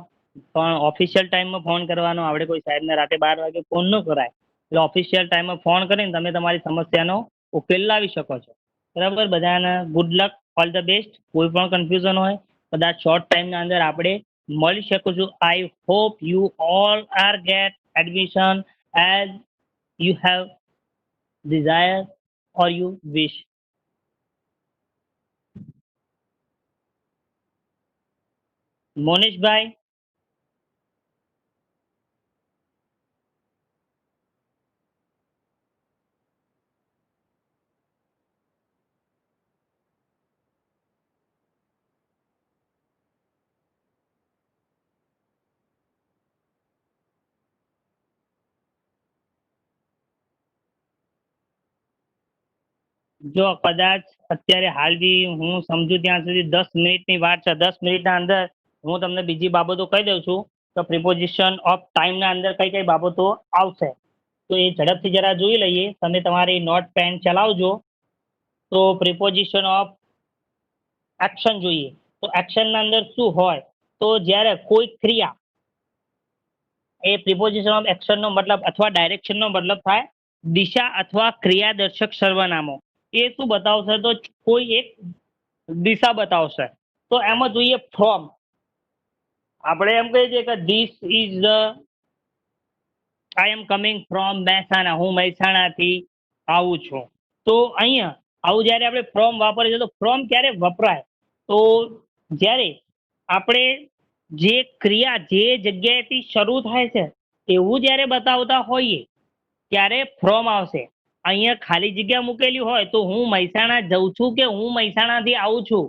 Speaker 1: પણ ઓફિશિયલ ટાઈમમાં ફોન કરવાનો, આપણે કોઈ સાહેબને રાતે 12 વાગે ફોન ન કરાય. એટલે ઓફિશિયલ ટાઈમમાં ફોન કરીને તમે તમારી સમસ્યાનો ઉકેલ લાવી શકો છો. બરાબર, બધાને good luck, all the best. કોઈ પણ કન્ફ્યુઝન હોય કદાચ શોર્ટ ટાઈમના અંદર આપણે મળી શકું છું. I hope you all are get admission as you have desire or you wish. મોનિશભાઈ, જો કદાચ અત્યારે હાલ બી હું સમજુ ત્યાં સુધી 10 મિનિટની વાત છે. 10 મિનિટના અંદર હું તમને બીજી બાબતો કહી દઉં છું તો પ્રિપોઝિશન ઓફ ટાઈમના અંદર કઈ કઈ બાબતો આવશે તો એ ઝડપથી જરા જોઈ લઈએ. તમે તમારી નોટ પેન ચલાવજો. તો પ્રિપોઝિશન ઓફ એક્શન જોઈએ તો એક્શનના અંદર શું હોય તો જ્યારે કોઈ ક્રિયા, એ પ્રિપોઝિશન ઓફ એક્શનનો મતલબ અથવા ડાયરેક્શનનો મતલબ થાય દિશા અથવા ક્રિયાદર્શક સર્વનામો. એ શું બતાવશે તો કોઈ એક દિશા બતાવશે. તો એમાં જોઈએ ફ્રોમ. આપણે એમ કહીએ છીએ કે this is the, I am coming from Mehsana, હું મહેસાણાથી આવું છું. તો અહીંયા આવું જ્યારે આપણે ફ્રોમ વાપરીએ છીએ તો ફ્રોમ ક્યારે વપરાય? તો જ્યારે આપણે જે ક્રિયા જે જગ્યાએથી શરૂ થાય છે એવું જ્યારે બતાવતા હોઈએ ત્યારે ફ્રોમ આવશે. અહીંયા ખાલી જગ્યા મૂકેલી હોય તો હું મહેસાણા જઉં છું કે હું મહેસાણાથી આવું છું.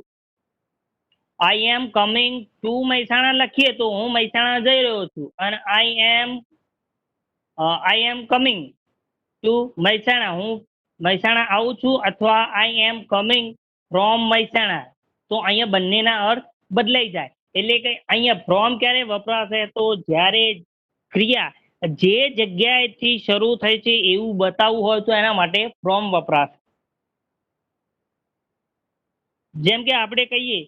Speaker 1: આઈ એમ કમિંગ ટુ મહેસાણા લખીએ તો હું મહેસાણા જઈ રહ્યો છું, અને આઈ એમ કમિંગ ટુ મહેસાણા, હું મહેસાણા આવું છું, અથવા આઈ એમ કમિંગ ફ્રોમ મહેસાણા. તો અહીંયા બંનેના અર્થ બદલાઈ જાય. એટલે કે અહીંયા ફ્રોમ ક્યારે વપરાશે? તો જ્યારે ક્રિયા જે જગ્યાએથી શરૂ થઈ છે એવું બતાવવું હોય તો એના માટે ફ્રોમ વપરાશે. જેમ કે આપણે કહીએ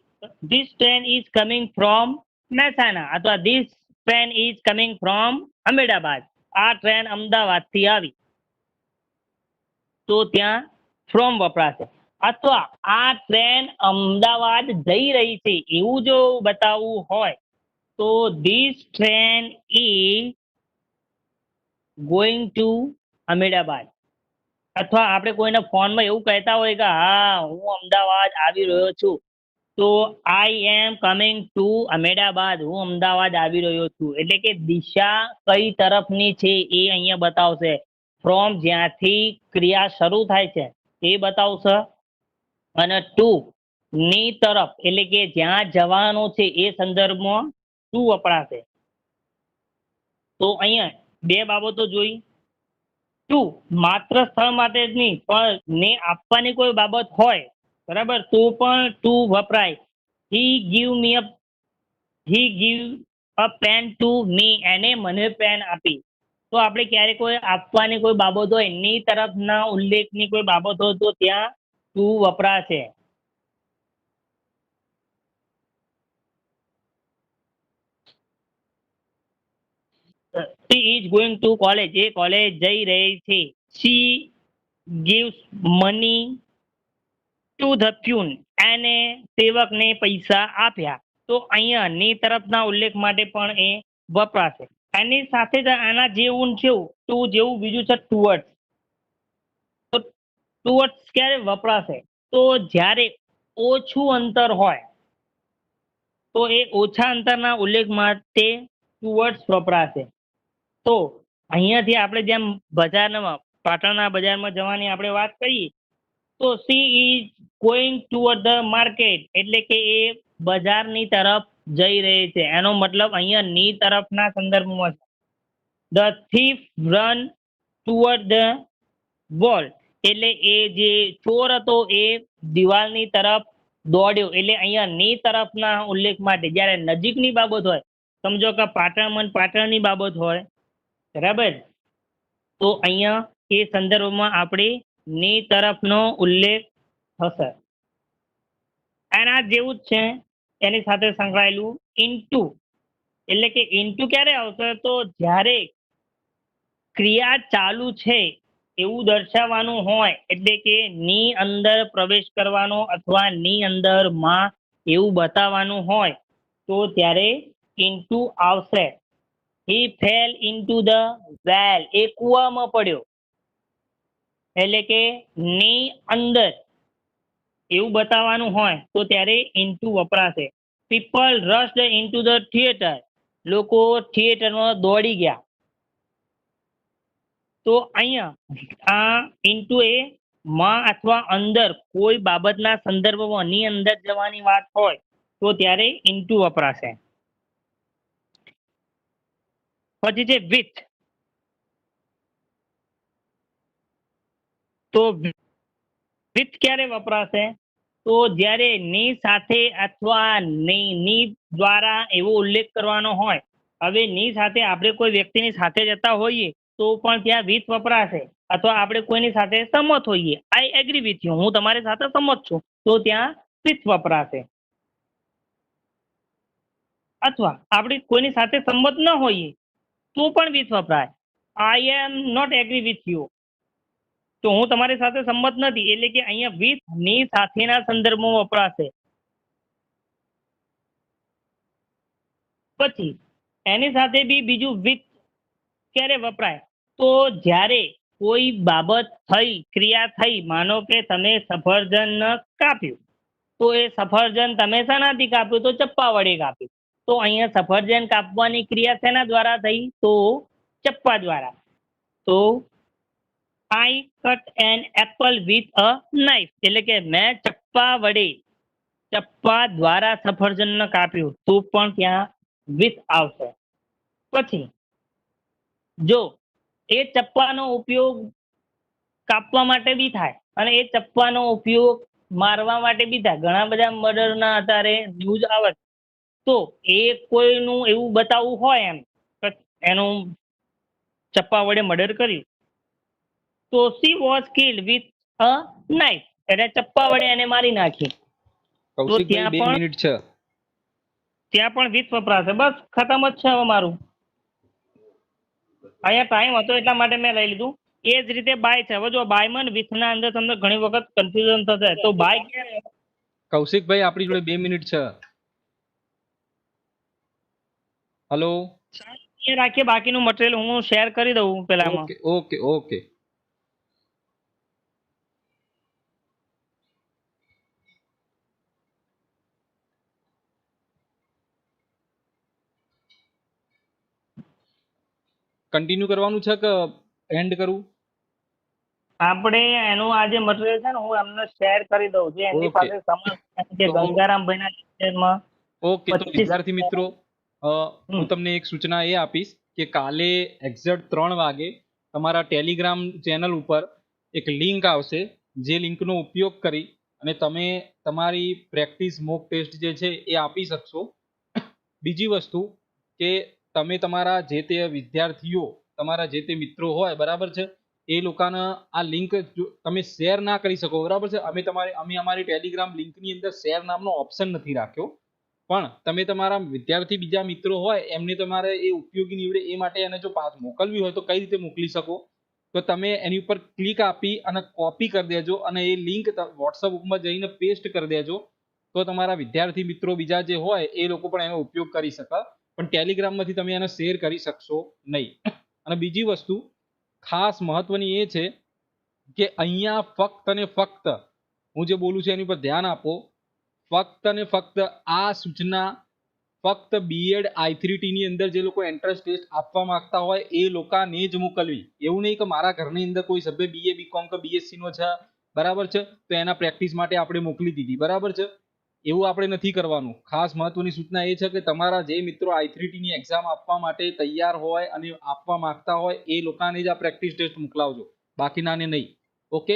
Speaker 1: this train is coming from Mehsana, અથવા this train is coming from Ahmedabad. આ ટ્રેન અમદાવાદથી આવી, તો ત્યાં ફ્રોમ વપરાશે. અથવા આ ટ્રેન અમદાવાદ જઈ રહી છે એવું જો બતાવવું હોય તો this train is going to Ahmedabad. અથવા આપણે કોઈના ફોનમાં એવું કહેતા હોય કે હા હું અમદાવાદ આવી રહ્યો છું, તો આઈ એમ કમિંગ ટુ અહેમદાબાદ, હું અમદાવાદ આવી રહ્યો છું. એટલે કે દિશા કઈ તરફની છે એ અહીંયા બતાવશે. ફ્રોમ જ્યાંથી ક્રિયા શરૂ થાય છે એ બતાવશે, અને ટુ ની તરફ એટલે કે જ્યાં જવાનું છે એ સંદર્ભમાં ટુ વપરાશે. તો અહીંયા બે બાબતો જોઈ. ટુ માત્ર સ્થળ માટે જ નહીં, પણ ને આપવાની કોઈ બાબત હોય બરાબર તો પણ ટુ વપરાય. He give a pen to me, એને મને પેન આપી. તો આપણે ક્યારે કોઈ આપવાની કોઈ બાબત હોય ની તરફના ઉલ્લેખની કોઈ બાબત હોય તો ત્યાં ટુ વપરાશે. She is going to college, A college જઈ રહી છે. She gives money to the peon, એને સેવકને પૈસા આપ્યા. તો અહીંયા ની તરફના ઉલ્લેખ માટે પણ એ વપરાશે. એની સાથે જ આના જેવું ટુ જેવું બીજું છે ટુવર્ડ્સ. તો ટુવર્ડ્સ ક્યારે વપરાશે? તો જ્યારે ઓછું અંતર હોય તો એ ઓછા અંતરના ઉલ્લેખ માટે ટુવર્ડ્સ વપરાશે. તો અહીંયાથી આપણે જેમ બજારમાં પાટણના બજારમાં જવાની આપણે વાત કરીએ તો she is going toward the market, એટલે કે એ બજારની તરફ જઈ રહી છે. એનો મતલબ અહીંયા ની તરફના સંદર્ભમાં છે. The thief run toward the wall, એટલે એ જે ચોર હતો એ દિવાલની તરફ દોડ્યો. એટલે અહીંયા ની તરફના ઉલ્લેખ માટે જ્યારે નજીકની બાબત હોય, સમજો કે પાટણની બાબત હોય બરાબર, તો અહીંયા એ સંદર્ભમાં આપણે ની તરફનો ઉલ્લેખ થશે. એના જેવું જ છે એની સાથે સંકળાયેલું ઇન્ટુ, એટલે કે ઇન્ટુ ક્યારે આવશે? તો જ્યારે ક્રિયા ચાલુ છે એવું દર્શાવવાનું હોય, એટલે કે ની અંદર પ્રવેશ કરવાનો અથવા ની અંદર માં એવું બતાવવાનું હોય તો ત્યારે ઇન્ટુ આવશે. He fell into the well, એ કૂવામાં પડ્યો. એટલે કે ની અંદર એવું બતાવવાનું હોય તો ત્યારે ઇન્ટુ વપરાશે. પીપલ રશ્ડ ઇન્ટુ ધ થિયેટર, લોકો થિયેટરમાં દોડી ગયા. તો અહીંયા આ ઇન્ટુ એ માં અથવા અંદર કોઈ બાબતના સંદર્ભમાં ની અંદર જવાની વાત હોય તો ત્યારે ઇન્ટુ વપરાશે. પછી છે વિથ. તો વિથ ક્યારે વપરાશે? તો જ્યારે ની સાથે અથવા ની દ્વારા એવો ઉલ્લેખ કરવાનો હોય. હવે ની સાથે આપણે કોઈ વ્યક્તિની સાથે જતા હોઈએ તો પણ ત્યાં વિથ વપરાશે. અથવા આપણે કોઈની સાથે સંમત હોઈએ, આઈ એગ્રી વિથ યુ, હું તમારી સાથે સંમત છું, તો ત્યાં વિથ વપરાશે. અથવા આપણે કોઈની સાથે સંમત ન હોઈએ તો પણ વિથ વપરાય. I am not agree with you, તો હું તમારી સાથે સંમત નથી. એટલે કે અહીંયા વિથ ની સાથેના સંદર્ભમાં વપરાશે. પછી એની સાથે બી બીજું વિથ ક્યારે વપરાય? તો જ્યારે કોઈ બાબત થઈ, ક્રિયા થઈ, માનો કે તમે સફરજન કાપ્યું, તો એ સફરજન તમે શાનાથી કાપ્યું? તો ચપ્પા વડે કાપ્યું. તો અહીંયા સફરજન કાપવાની ક્રિયા શેના દ્વારા થઈ? તો ચપ્પા દ્વારા. તો I cut an apple with a knife, એટલે કે મેં ચપ્પા દ્વારા સફરજન કાપ્યું, તો પણ ત્યાં વિથ આવશે. પછી જો એ ચપ્પાનો ઉપયોગ કાપવા માટે બી થાય અને એ ચપ્પાનો ઉપયોગ મારવા માટે બી થાય. ઘણા બધા મર્ડરના અત્યારે ન્યૂઝ આવે છે. તો એ કોઈનું એવું બતાવવું હોય એમ કે એનું ચપ્પા વડે મર્ડર કર્યું, તો she was killed with a knife, એટલે ચપ્પા વડે એને મારી નાખી. તો
Speaker 3: કૌશિકભાઈ 2 મિનિટ છે.
Speaker 1: ત્યાં પણ વિથ વપરાશે. બસ ખતમ જ છે હવે મારું. અહીંયા ટાઈમ હતો એટલા માટે મેં લઈ લીધું. એ જ રીતે બાય છે. હવે જો બાયમાં વિથ ના અંદર તમને ઘણી વખત કન્ફ્યુઝન થશે. તો બાય ક્યારે?
Speaker 3: કૌશિકભાઈ આપણી જોડે 2 મિનિટ છે. હલો,
Speaker 1: રાખીએ, બાકીનું મટીરિયલ હું શેર કરી દઉં પેલામાં.
Speaker 3: Okay okay okay. કન્ટિન્યુ કરવાનું છે કે એન્ડ કરું?
Speaker 1: આપણે એનું આ જે મટીરિયલ છે ને હું એમને શેર કરી દઉં છું. એમની
Speaker 3: ઓકે.
Speaker 1: પાસે સમજ કે
Speaker 3: તો-
Speaker 1: ગંગારામભાઈના પિક્ચરમાં
Speaker 3: ઓકે, તો
Speaker 1: 25
Speaker 3: વિદ્યાર્થી મિત્રો, હું તમને એક સૂચના એ આપીશ કે કાલે એક્ઝેક્ટ 3 વાગે તમારા ટેલિગ્રામ ચેનલ ઉપર એક લિંક આવશે, જે લિંકનો ઉપયોગ કરી અને તમે તમારી પ્રેક્ટિસ મોક ટેસ્ટ જે છે એ આપી શકશો. બીજી વસ્તુ કે તમે તમારા જે તે વિદ્યાર્થીઓ, તમારા જે તે મિત્રો હોય, બરાબર છે, એ લોકોને આ લિંક તમે શેર ના કરી શકો, બરાબર છે. અમે અમારી ટેલિગ્રામ લિંકની અંદર શેર નામનો ઓપ્શન નથી રાખ્યો, પણ તમે તમારા વિદ્યાર્થી બીજા મિત્રો હોય એમને તમારે એ ઉપયોગી નીવડે એ માટે એને જો પાસ મોકલવી હોય તો કઈ રીતે મોકલી શકો? તો તમે એની ઉપર ક્લિક આપી અને કોપી કરી દેજો અને એ લિંક વોટ્સઅપ ઉપર જઈને પેસ્ટ કરી દેજો, તો તમારા વિદ્યાર્થી મિત્રો બીજા જે હોય એ લોકો પણ એનો ઉપયોગ કરી શકે. પણ ટેલિગ્રામમાંથી તમે એને શેર કરી શકશો નહીં. અને બીજી વસ્તુ ખાસ મહત્વની એ છે કે અહીંયા ફક્ત અને ફક્ત હું જે બોલું છું એની ઉપર ધ્યાન આપો. ફક્ત અને ફક્ત આ સૂચના ફક્ત બીએડ I3T ની અંદર જે લોકો એન્ટ્રન્સ ટેસ્ટ આપવા માંગતા હોય એ લોકોને જ મોકલવી. એવું નહીં કે મારા ઘરની અંદર કોઈ સભ્ય BA BCom કે BSc નો છે, બરાબર છે, તો એના પ્રેક્ટિસ માટે આપણે મોકલી દીધી, બરાબર છે. એવું આપણે નથી કરવાનું. ખાસ મહત્વની સૂચના એ છે કે તમારા જે મિત્રો I3T ની એક્ઝામ આપવા માટે તૈયાર હોય અને આપવા માંગતા હોય એ લોકોને જ આ પ્રેક્ટિસ ટેસ્ટ મોકલાવજો, બાકીનાને નહીં. ઓકે,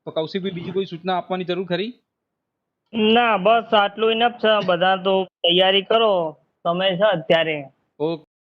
Speaker 3: તો કૌશિકભાઈ બીજી કોઈ સૂચના આપવાની જરૂર ખરી?
Speaker 1: ના, બસ આટલું ઇનફ છે. બધા તો તૈયારી કરો તમે છે અત્યારે.
Speaker 3: ઓકે.